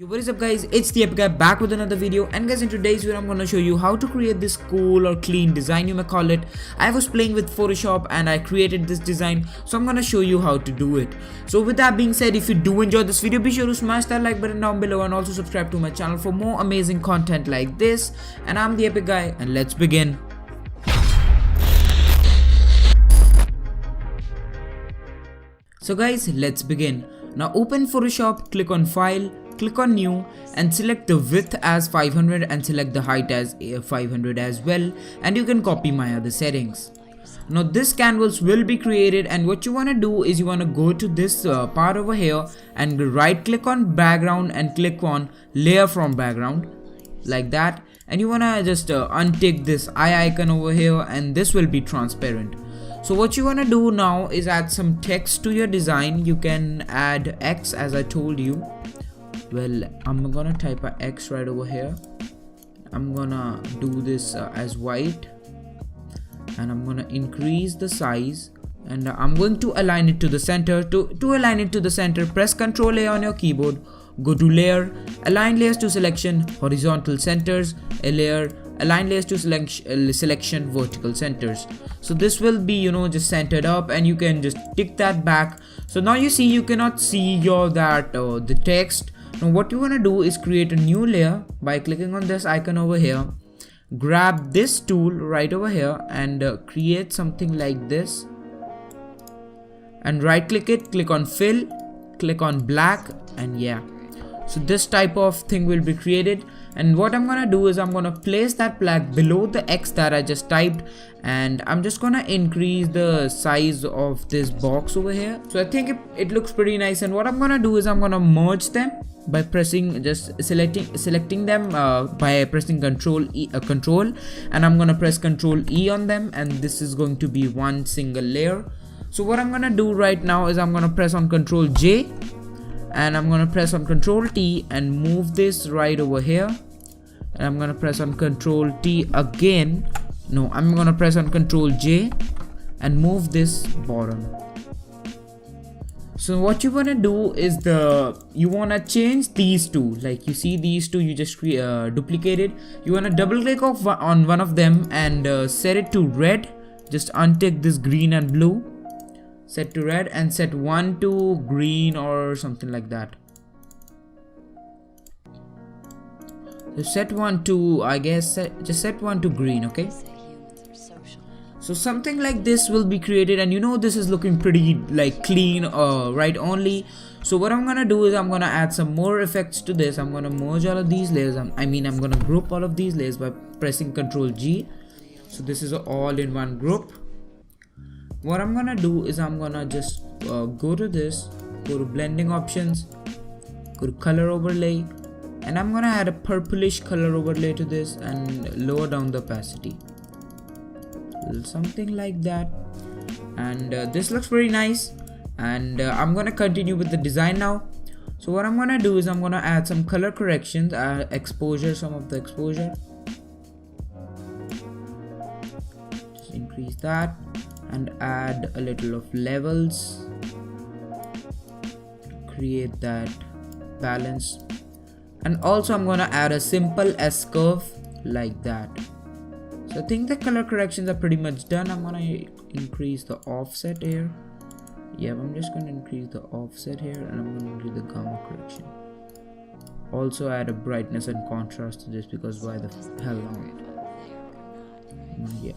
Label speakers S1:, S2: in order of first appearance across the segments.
S1: Yo, what is up guys, it's the Epic Guy back with another video. And guys, in today's video I'm gonna show you how to create this cool or clean design, you may call it. I was playing with Photoshop and I created this design, so I'm gonna show you how to do it. So with that being said, if you do enjoy this video, be sure to smash that like button down below and also subscribe to my channel for more amazing content like this. And I'm the Epic Guy, and let's begin. So guys, let's begin. Now open Photoshop, click on File, click on New and select the width as 500 and select the height as 500 as well, and you can copy my other settings. Now this canvas will be created, and what you want to do is you want to go to this part over here and right click on background and click on layer from background like that, and you want to just untick this eye icon over here, and this will be transparent. So what you want to do now is add some text to your design. You can add X as I told you. Well, I'm gonna type a X right over here. I'm gonna do this as white, and I'm gonna increase the size, and I'm going to align it to the center. To align it to the center, press Ctrl A on your keyboard, go to layer, align layers to selection, horizontal centers, a layer, align layers to selection, vertical centers. So this will be just centered up, and you can just tick that back. So now you see you cannot see the text. Now what you want to do is create a new layer by clicking on this icon over here, grab this tool right over here and create something like this, and right click it, click on fill, click on black, and yeah, so this type of thing will be created. And what I'm gonna do is I'm gonna place that black below the X that I just typed, and I'm just gonna increase the size of this box over here. So I think it looks pretty nice, and what I'm gonna do is I'm gonna merge them by pressing selecting them by pressing control, and I'm gonna press Control E on them, and this is going to be one single layer. So what I'm gonna do right now is I'm gonna press on Control J, and I'm gonna press on Control T and move this right over here, and I'm gonna press on Control T again. No, I'm gonna press on Control J and move this bottom. So what you wanna do is you wanna change these two. Like you see these two, you just duplicated. You wanna double click on one of them and set it to red. Just untick this green and blue, set to red, and set one to green or something like that. So set one to, I guess, just set one to green, okay? So something like this will be created, and this is looking pretty like clean, right only. So what I'm gonna do is I'm gonna add some more effects to this. I'm gonna merge all of these layers. I'm gonna group all of these layers by pressing Ctrl G. So this is all in one group. What I'm gonna do is I'm gonna just go to this, go to blending options, go to color overlay, and I'm gonna add a purplish color overlay to this and lower down the opacity, something like that. And this looks pretty nice, and I'm gonna continue with the design now. So what I'm gonna do is I'm gonna add some color corrections, exposure, some of the exposure, just increase that, and add a little of levels, create that balance. And also I'm gonna add a simple S curve like that. So I think the color corrections are pretty much done. I'm gonna increase the offset here. Yeah, I'm just gonna increase the offset here, and I'm gonna do the gamma correction. Also add a brightness and contrast to this, because why the hell not? Yeah.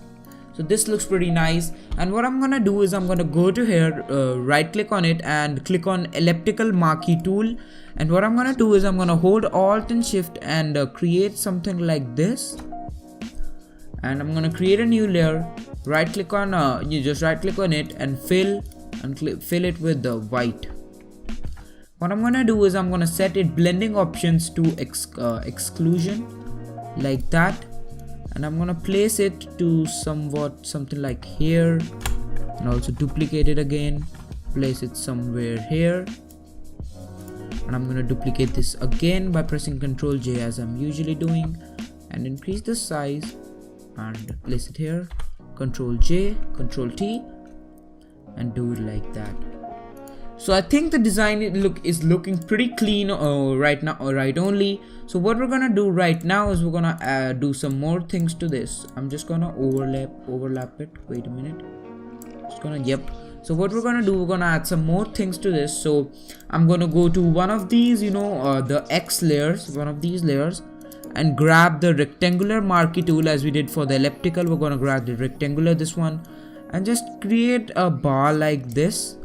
S1: So this looks pretty nice, and what I'm gonna do is I'm gonna go to here, right click on it and click on elliptical marquee tool, and what I'm gonna do is I'm gonna hold Alt and Shift and create something like this, and I'm gonna create a new layer. Right click on you just right click on it and fill it with the white. What I'm gonna do is I'm gonna set it blending options to exclusion like that, and I'm gonna place it to something like here, and also duplicate it again, place it somewhere here, and I'm gonna duplicate this again by pressing Ctrl J as I'm usually doing, and increase the size and place it here, Ctrl J, Ctrl T, and do it like that. So I think the design is looking pretty clean right now, right only. So what we're gonna do right now is we're gonna do some more things to this. I'm just gonna overlap it. Wait a minute. Just gonna, yep. So what we're gonna do, we're gonna add some more things to this. So I'm gonna go to one of these, the X layers, one of these layers, and grab the rectangular marquee tool as we did for the elliptical. We're gonna grab the rectangular, this one, and just create a bar like this,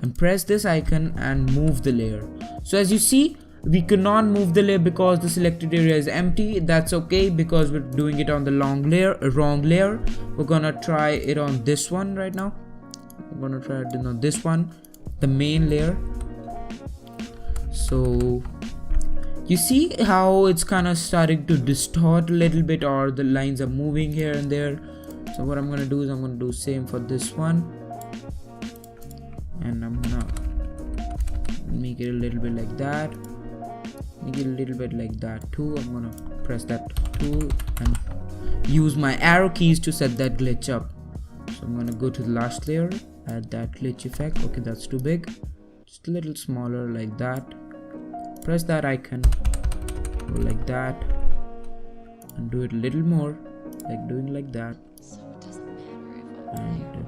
S1: and press this icon and move the layer. So as you see, we cannot move the layer because the selected area is empty. That's okay, because we're doing it on the wrong layer. We're gonna try it on this one right now. We're gonna try it on this one, the main layer. So you see how it's kind of starting to distort a little bit, or the lines are moving here and there. So what I'm gonna do is I'm gonna do same for this one, and I'm gonna make it a little bit like that, make it a little bit like that too. I'm gonna press that tool and use my arrow keys to set that glitch up. So I'm gonna go to the last layer, add that glitch effect. Okay, that's too big, just a little smaller like that. Press that icon, go like that, and do it a little more, like doing like that. And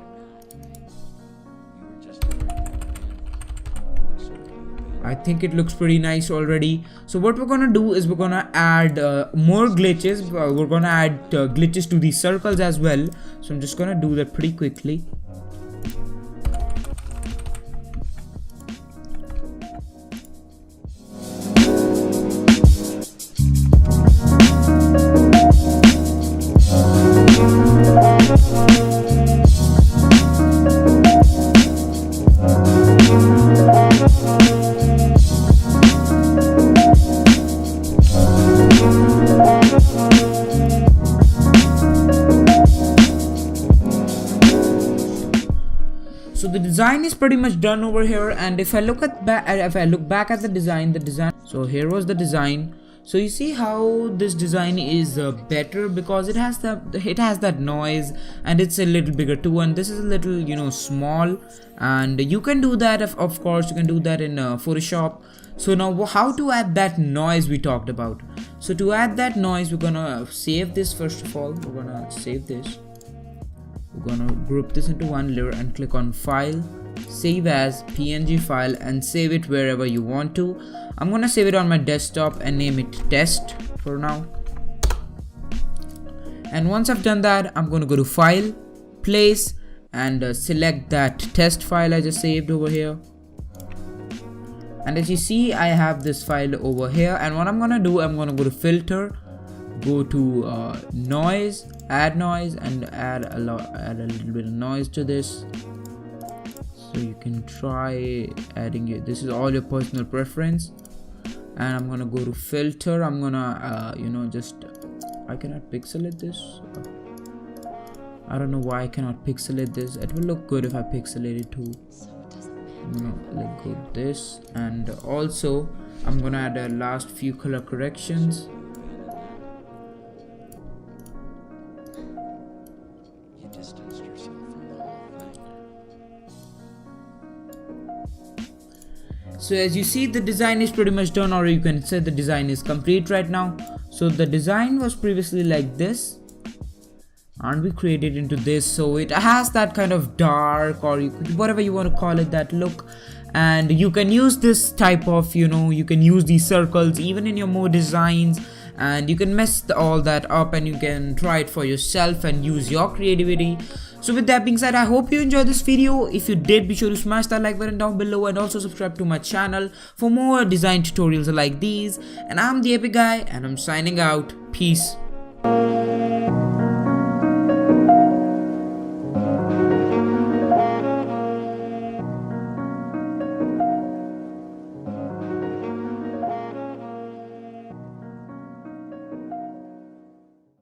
S1: I think it looks pretty nice already. So what we're gonna do is we're gonna add more glitches. We're gonna add glitches to these circles as well. So I'm just gonna do that pretty quickly. So the design is pretty much done over here, and if I look back at the design, so here was the design. So you see how this design is better because it has that noise, and it's a little bigger too, and this is a little small, and you can do that of course you can do that in Photoshop. So now how to add that noise we talked about. So to add that noise, we're gonna save this. First of all, we're gonna save this. We're gonna group this into one layer and click on File, Save as PNG file, and save it wherever you want to. I'm gonna save it on my desktop and name it Test for now. And once I've done that, I'm gonna go to File, Place, and select that test file I just saved over here. And as you see, I have this file over here, and what I'm gonna do, I'm gonna go to Filter, go to Noise, add noise, and add a little bit of noise to this. So you can try adding it. This is all your personal preference. And I'm gonna go to Filter. I'm gonna I cannot pixelate this. I don't know why I cannot pixelate this. It will look good if I pixelate it too. I'm gonna let go of this, and also I'm gonna add a last few color corrections. So as you see, the design is pretty much done, or you can say the design is complete right now. So the design was previously like this, and we created into this. So it has that kind of dark, or whatever you want to call it, that look. And you can use this type of, you can use these circles even in your more designs, and you can mess all that up, and you can try it for yourself and use your creativity. So with that being said, I hope you enjoyed this video. If you did, be sure to smash that like button down below, and also subscribe to my channel for more design tutorials like these. And I'm the Epic Guy, and I'm signing out. Peace.